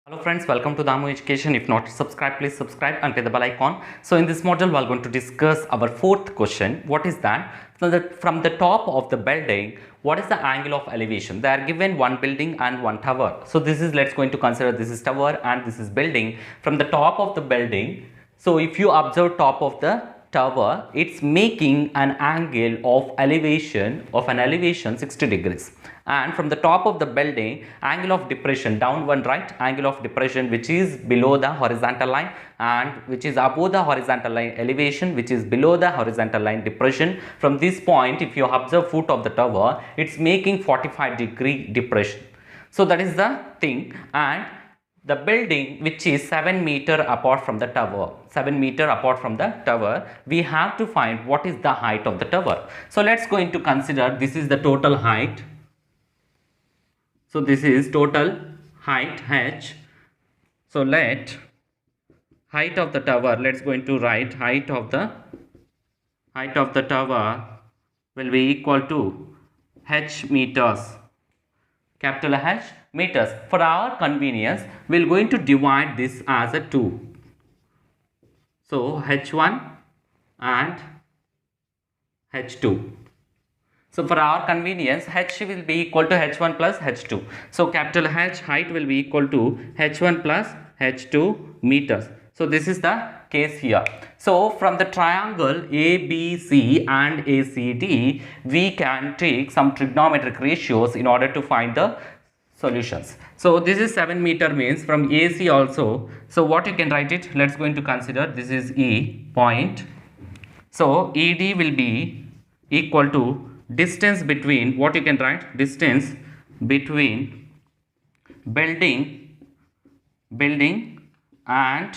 Hello friends, welcome to Damu Education. If not subscribe, please subscribe and click the bell icon. So in this module, we are going to discuss our fourth question. What is that? From the top of the building, what is the angle of elevation? They are given one building and one tower. So this is, let's going to consider this is tower and this is building. From the top of the building, so if you observe top of the tower, it's making an angle of elevation 60 degrees. And from the top of the building, angle of depression down one, right, angle of depression which is below the horizontal line and which is above the horizontal line elevation which is below the horizontal line depression. From this point, if you observe foot of the tower, it's making 45-degree depression. So that is the thing. And the building which is 7 meter apart from the tower, we have to find what is the height of the tower. So let's going to consider this is the total height. So this is total height h. So let height of the tower, let's going to write height of the tower will be equal to h meters, capital H meters. For our convenience, we're going to divide this as a 2. So h1 and h2. So for our convenience, h will be equal to h1 plus h2. So capital H height will be equal to h1 plus h2 meters. So this is the case here. So from the triangle ABC and ACD, we can take some trigonometric ratios in order to find the solutions. So this is 7 meter means from AC also. So what you can write it, let's going to consider this is E point. So ED will be equal to distance between, what you can write, distance between building and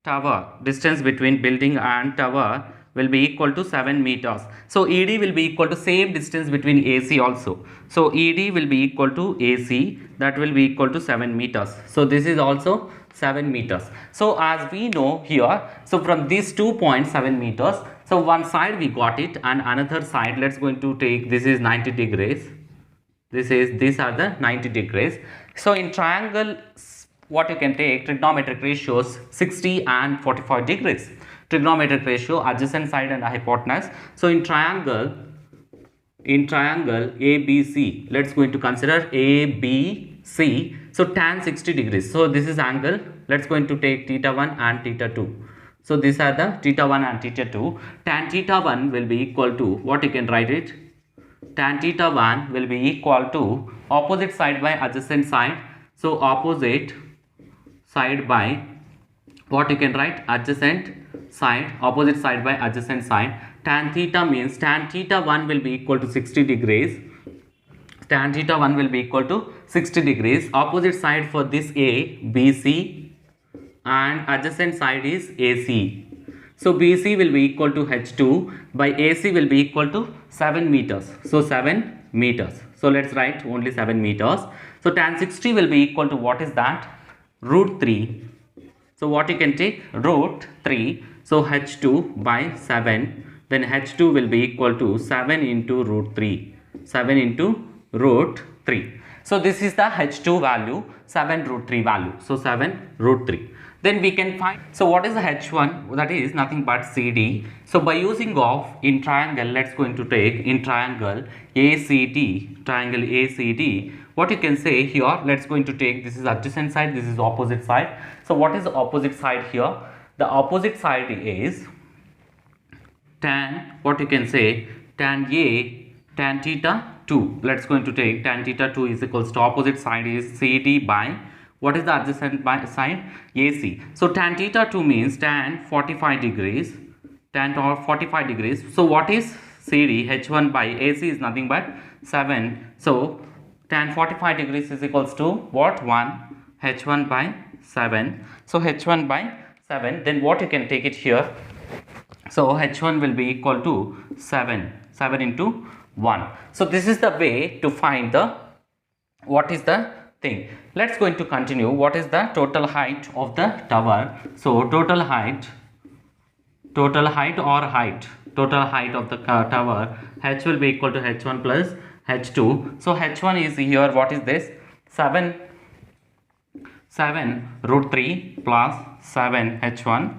tower. Distance between building and tower will be equal to 7 meters. So ED will be equal to same distance between AC also. So ED will be equal to AC, that will be equal to 7 meters. So this is also 7 meters. So as we know here, so from these 2.7 meters, so one side we got it and another side, let's going to take, this is 90 degrees. These are the 90 degrees. So in triangle, what you can take trigonometric ratios 60 and 45 degrees. Trigonometric ratio, adjacent side and hypotenuse. So in triangle ABC, let's going to consider ABC. So tan 60 degrees. So this is angle. Let's going to take theta 1 and theta 2. So these are the theta 1 and theta 2. Tan theta 1 will be equal to, what you can write it, tan theta 1 will be equal to opposite side by adjacent side. So opposite side by, what you can write, adjacent side, opposite side by adjacent side. Tan theta means tan theta 1 will be equal to 60 degrees. Tan theta 1 will be equal to 60 degrees. Opposite side for this A, BC, and adjacent side is AC. So BC will be equal to H2 by AC will be equal to 7 meters. So 7 meters. So let's write only 7 meters. So tan 60 will be equal to, what is that, root 3. So what you can take, root 3. So H2 by 7. Then H2 will be equal to 7 into root 3. 7 into root 3. So this is the H2 value, 7 root 3 value. So 7 root 3. Then we can find, so what is the H1? That is nothing but CD. So by using of in triangle, let's going to take in triangle ACD, what you can say here, let's going to take, this is adjacent side, this is opposite side. So what is the opposite side here? The opposite side is tan, what you can say, tan A, tan theta 2. Let's going to take tan theta 2 is equals to opposite side is CD by, what is the adjacent side? AC. So tan theta 2 means tan 45 degrees. Tan 45 degrees. So what is CD? H1 by AC is nothing but 7. So tan 45 degrees is equals to what? 1. H1 by 7. So H1 by 7. Then what you can take it here? So H1 will be equal to 7. 7 into 1. So this is the way to find the, what is the thing. Let's going to continue. What is the total height of the tower? So total height of the tower, H will be equal to H1 plus H2. So H1 is here, what is this, 7 7 root 3 plus 7 h1.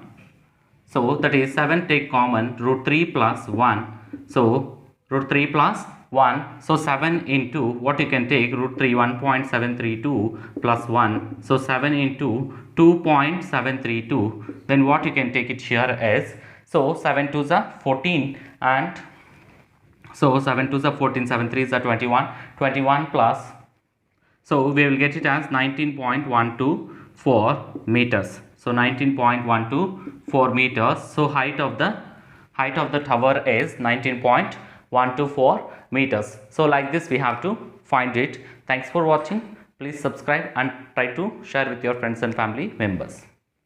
So that is 7 take common, root 3 plus 1. So root 3 plus 1. So 7 into what you can take, root 3 1.732 plus 1. So 7 into 2.732. Then what you can take it here is, so 7 to the 14 and so 7 to the 14, 7 3 is the 21 plus, so we will get it as 19.124 meters. So 19.124 meters. So height of the tower is 19.124 meters. So like this we have to find it. Thanks for watching. Please subscribe and try to share with your friends and family members.